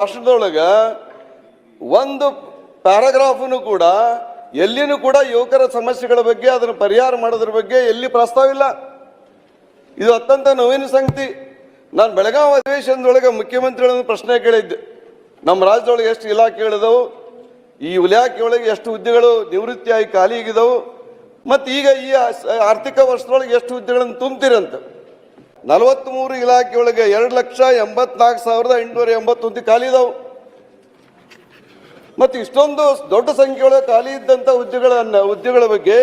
ರಾಷ್ಟ್ರದೊಳಗ ಒಂದು ಪ್ಯಾರಾಗ್ರಾಫ್ನು ಕೂಡ ಎಲ್ಲಿನೂ ಕೂಡ ಯುವಕರ ಸಮಸ್ಯೆಗಳ ಬಗ್ಗೆ ಅದನ್ನು ಪರಿಹಾರ ಮಾಡೋದ್ರ ಬಗ್ಗೆ ಎಲ್ಲಿ ಪ್ರಸ್ತಾವ ಇಲ್ಲ. ಇದು ಅತ್ಯಂತ ನೋವಿನ ಸಂಗತಿ. ನಾನು ಬೆಳಗಾವಿ ಅಧಿವೇಶನದೊಳಗೆ ಮುಖ್ಯಮಂತ್ರಿಗಳನ್ನು ಪ್ರಶ್ನೆ ಕೇಳಿದ್ದೆ, ನಮ್ಮ ರಾಜ್ಯದೊಳಗೆ ಎಷ್ಟು ಇಲಾಖೆಗಳಿದಾವು, ಈ ಇಲಾಖೆಯೊಳಗೆ ಎಷ್ಟು ಹುದ್ದೆಗಳು ನಿವೃತ್ತಿಯಾಗಿ ಖಾಲಿ ಆಗಿದಾವು, ಮತ್ತು ಈಗ ಈ ಆರ್ಥಿಕ ವರ್ಷದೊಳಗೆ ಎಷ್ಟು ಹುದ್ದೆಗಳನ್ನು ತುಂಬ್ತೀರಂತ. 43 ಇಲಾಖೆಯೊಳಗೆ 2,84,881 ಹುದ್ದೆ ಖಾಲಿ ಇದಾವೆ. ಮತ್ತು ಇಷ್ಟೊಂದು ದೊಡ್ಡ ಸಂಖ್ಯೆಯೊಳಗೆ ಖಾಲಿ ಇದ್ದಂಥ ಹುದ್ದೆಗಳ ಬಗ್ಗೆ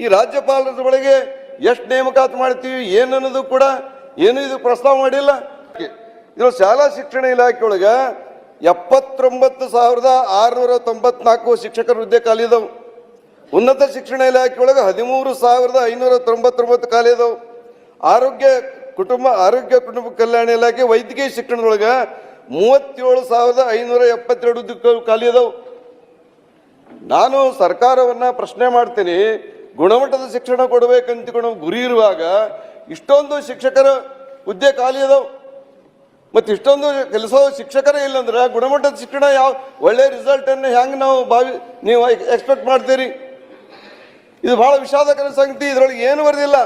ಈ ರಾಜ್ಯಪಾಲರ ಒಳಗೆ ಎಷ್ಟು ನೇಮಕಾತಿ ಮಾಡ್ತೀವಿ ಏನು ಅನ್ನೋದು ಕೂಡ ಏನು ಇದು ಪ್ರಸ್ತಾವ ಮಾಡಿಲ್ಲ. ಇದು ಶಾಲಾ ಶಿಕ್ಷಣ ಇಲಾಖೆಯೊಳಗೆ 79,694 ಶಿಕ್ಷಕರ ಹುದ್ದೆ ಖಾಲಿ ಇದಾವೆ. ಉನ್ನತ ಶಿಕ್ಷಣ ಇಲಾಖೆಯೊಳಗೆ 13,599 ಖಾಲಿ ಇದಾವೆ. ಆರೋಗ್ಯ ಕುಟುಂಬ ಕಲ್ಯಾಣ ಇಲಾಖೆ ವೈದ್ಯಕೀಯ ಶಿಕ್ಷಣದೊಳಗೆ 37,572 ಹುದ್ದೆ ಖಾಲಿ ಇದಾವೆ. ನಾನು ಸರ್ಕಾರವನ್ನು ಪ್ರಶ್ನೆ ಮಾಡ್ತೀನಿ, ಗುಣಮಟ್ಟದ ಶಿಕ್ಷಣ ಕೊಡಬೇಕಂತ ಗುರಿ ಇರುವಾಗ ಇಷ್ಟೊಂದು ಶಿಕ್ಷಕರ ಹುದ್ದೆ ಖಾಲಿ ಇದಾವೆ, ಮತ್ತು ಇಷ್ಟೊಂದು ಕೆಲಸ ಶಿಕ್ಷಕರೇ ಇಲ್ಲಂದ್ರೆ ಗುಣಮಟ್ಟದ ಶಿಕ್ಷಣ ಯಾವ ಒಳ್ಳೆ ರಿಸಲ್ಟನ್ನು ಹೆಂಗೆ ನೀವು ಎಕ್ಸ್ಪೆಕ್ಟ್ ಮಾಡ್ತೀರಿ? ಇದು ಬಹಳ ವಿಷಾದಕರ ಸಂಗತಿ. ಇದರೊಳಗೆ ಏನು ಬರೆದಿಲ್ಲ.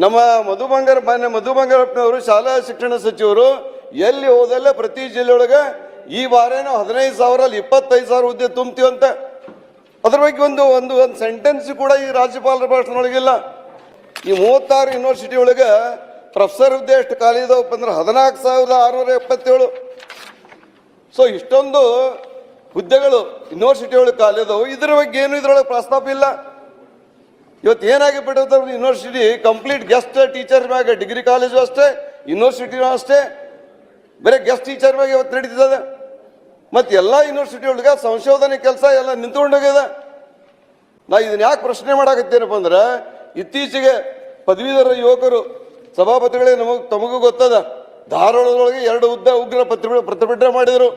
ನಮ್ಮ ಮಾನ್ಯ ಮಧು ಬಂಗಾರಪ್ಪನವರು ಶಾಲಾ ಶಿಕ್ಷಣ ಸಚಿವರು ಎಲ್ಲಿ ಹೋದಲ್ಲ ಪ್ರತಿ ಜಿಲ್ಲೆಯೊಳಗೆ ಈ ಬಾರೇನೋ 15,000 25,000 ಹುದ್ದೆ ತುಂಬ್ತೀವಂತ. ಅದ್ರ ಬಗ್ಗೆ ಒಂದು ಸೆಂಟೆನ್ಸ್ ಕೂಡ ಈ ರಾಜ್ಯಪಾಲರ ಭಾಷಣದೊಳಗಿಲ್ಲ. ಈ 36 ಯೂನಿವರ್ಸಿಟಿ ಒಳಗೆ ಪ್ರೊಫೆಸರ್ ಹುದ್ದೆ ಎಷ್ಟು ಖಾಲಿ ಇದಾವಪ್ಪ ಅಂದ್ರೆ 14,677. ಸೊ ಇಷ್ಟೊಂದು ಹುದ್ದೆಗಳು ಯೂನಿವರ್ಸಿಟಿ ಒಳಗೆ ಖಾಲಿ ಇದಾವೆ. ಇದ್ರ ಬಗ್ಗೆ ಏನು ಇದರೊಳಗೆ ಪ್ರಸ್ತಾಪ ಇಲ್ಲ. ಇವತ್ತು ಏನಾಗಿ ಬಿಟ್ಟಿರ್ತಾರೆ, ಯೂನಿವರ್ಸಿಟಿ ಕಂಪ್ಲೀಟ್ ಗೆಸ್ಟ್ ಟೀಚರ್ ಮ್ಯಾಗ, ಡಿಗ್ರಿ ಕಾಲೇಜು ಅಷ್ಟೇ, ಯೂನಿವರ್ಸಿಟಿನೂ ಅಷ್ಟೇ, ಬರೀ ಗೆಸ್ಟ್ ಟೀಚರ್ ಮ್ಯಾಗ ಇವತ್ತು ನಡೀತದೆ. ಮತ್ತು ಎಲ್ಲ ಯೂನಿವರ್ಸಿಟಿ ಒಳಗೆ ಸಂಶೋಧನೆ ಕೆಲಸ ಎಲ್ಲ ನಿಂತ್ಕೊಂಡೋಗ್ಯದ. ನಾ ಇದನ್ನ ಯಾಕೆ ಪ್ರಶ್ನೆ ಮಾಡಾಕತ್ತೇನಪ್ಪ ಅಂದ್ರೆ, ಇತ್ತೀಚೆಗೆ ಪದವೀಧರ ಯುವಕರು ಸಭಾಪತಿಗಳೇ ತಮಗೂ ಗೊತ್ತದ, ಧಾರವಾಡದೊಳಗೆ 2 ಹುದ್ದೆ ಉಗ್ರ ಪ್ರತಿಭಟನೆ ಮಾಡಿದರು.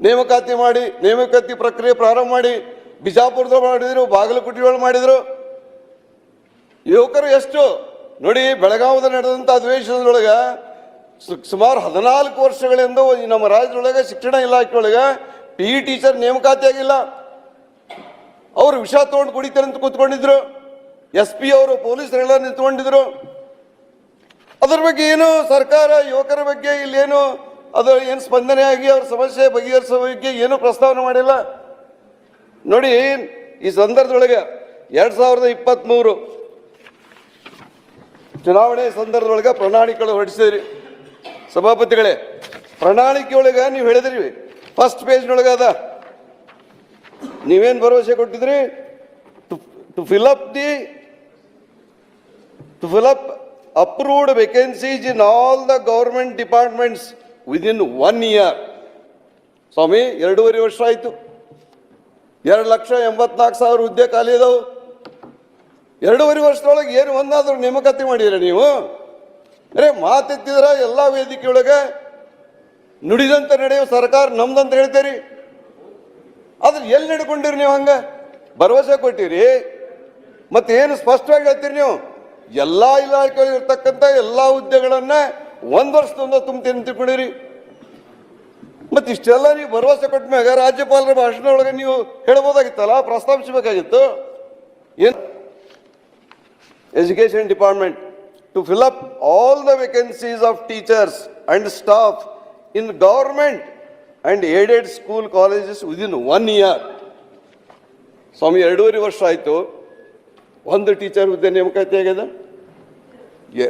ನೇಮಕಾತಿ ಪ್ರಕ್ರಿಯೆ ಪ್ರಾರಂಭ ಮಾಡಿ ಬಿಜಾಪುರದ ಮಾಡಿದ್ರು, ಬಾಗಲಕೋಟೆ ಮಾಡಿದ್ರು. ಯುವಕರು ಎಷ್ಟು ನೋಡಿ, ಬೆಳಗಾವದ ನಡೆದಂಥ ಅಧಿವೇಶನದೊಳಗೆ ಸುಮಾರು 14 ವರ್ಷಗಳಿಂದ ನಮ್ಮ ರಾಜ್ಯದೊಳಗೆ ಶಿಕ್ಷಣ ಇಲಾಖೆಯೊಳಗೆ PE ಟೀಚರ್ ನೇಮಕಾತಿ ಆಗಿಲ್ಲ. ಅವರು ವಿಷ ತೊಗೊಂಡು ಕುಡಿತಾರೆ ಅಂತ ಕೂತ್ಕೊಂಡಿದ್ರು. SP ಅವರು ಪೊಲೀಸರೆಲ್ಲ ನಿಂತ್ಕೊಂಡಿದ್ರು. ಅದ್ರ ಬಗ್ಗೆ ಏನು ಸರ್ಕಾರ ಯುವಕರ ಬಗ್ಗೆ ಇಲ್ಲೇನು ಅದು ಏನು ಸ್ಪಂದನೆ ಆಗಿ ಅವ್ರ ಸಮಸ್ಯೆ ಬಗೆಹರಿಸೋ ಬಗ್ಗೆ ಏನು ಪ್ರಸ್ತಾವನೆ ಮಾಡಿಲ್ಲ. ನೋಡಿ, ಈ ಸಂದರ್ಭದೊಳಗೆ 2023 ಚುನಾವಣೆ ಸಂದರ್ಭದೊಳಗೆ ಪ್ರಣಾಳಿಕೆಗಳು ಹೊರಡಿಸಿದ್ರಿ ಸಭಾಪತಿಗಳೇ. ಪ್ರಣಾಳಿಕೆಯೊಳಗೆ ನೀವು ಹೇಳಿದ್ರಿ, ಫಸ್ಟ್ ಪೇಜ್ನೊಳಗೆ ಅದ, ನೀವೇನು ಭರವಸೆ ಕೊಟ್ಟಿದ್ರಿ? To fill up approved vacancies in all the government departments within 1 year. ಸ್ವಾಮಿ, 2.5 ವರ್ಷ ಆಯಿತು. 2,84,000 ಹುದ್ದೆ ಖಾಲಿ ಇದಾವೆ. 2.5 ವರ್ಷದೊಳಗೆ ಏನು ಒಂದಾದ್ರೂ ನೇಮಕಾತಿ ಮಾಡಿದ್ರೆ ನೀವು? ಮಾತೆತ್ತಿದ್ರ ಎಲ್ಲ ವೇದಿಕೆಯೊಳಗೆ ನುಡಿದಂತೆ ನಡೆಯುವ ಸರ್ಕಾರ ನಮ್ದಂತ ಹೇಳ್ತೀರಿ. ಆದ್ರೆ ಎಲ್ಲಿ ನಡ್ಕೊಂಡಿರಿ ನೀವು? ಹಂಗ ಭರವಸೆ ಕೊಟ್ಟಿರಿ, ಮತ್ತೇನು ಸ್ಪಷ್ಟವಾಗಿ ಹೇಳ್ತೀರಿ ನೀವು? ಎಲ್ಲ ಇಲಾಖೆಯಲ್ಲಿ ಇರ್ತಕ್ಕಂಥ ಎಲ್ಲ ಹುದ್ದೆಗಳನ್ನ 1 ವರ್ಷದಿಂದ ತುಂಬ್ತೀನಿ ತಿಳ್ಕೊಂಡಿರಿ. ಮತ್ತೆ ಇಷ್ಟೆಲ್ಲ ನೀವು ಭರವಸೆ ಕೊಟ್ಟ ಮ್ಯಾಗ ರಾಜ್ಯಪಾಲರ ಭಾಷಣ ಒಳಗೆ ನೀವು ಹೇಳ್ಬೋದಾಗಿತ್ತಲ್ಲ, ಪ್ರಸ್ತಾಪಿಸಬೇಕಾಗಿತ್ತು. ಏನು education department to fill up all the vacancies of teachers and staff in government and aided school colleges within 1 year. ಸ್ವಾಮಿ, 2.5 ವರ್ಷ ಆಯಿತು, 1 ಟೀಚರ್ ಹುದ್ದೆ ನೇಮಕಾತಿ ಆಗ್ಯದ.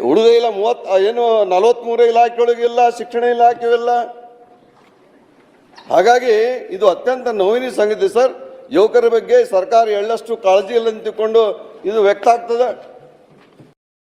ಉಳಿದ ಇಲ್ಲ 43 ಇಲಾಖೆಯೊಳಗಿಲ್ಲ, ಶಿಕ್ಷಣ ಇಲಾಖೆ ಇಲ್ಲ. ಹಾಗಾಗಿ ಇದು ಅತ್ಯಂತ ನೋವಿನ ಸಂಗತಿ ಸರ್. ಯುವಕರ ಬಗ್ಗೆ ಸರ್ಕಾರ ಎಳ್ಳಷ್ಟು ಕಾಳಜಿ ಇಲ್ಲ ಅಂತಿಕೊಂಡು ಇದು ವ್ಯಕ್ತ ಆಗ್ತದೆ.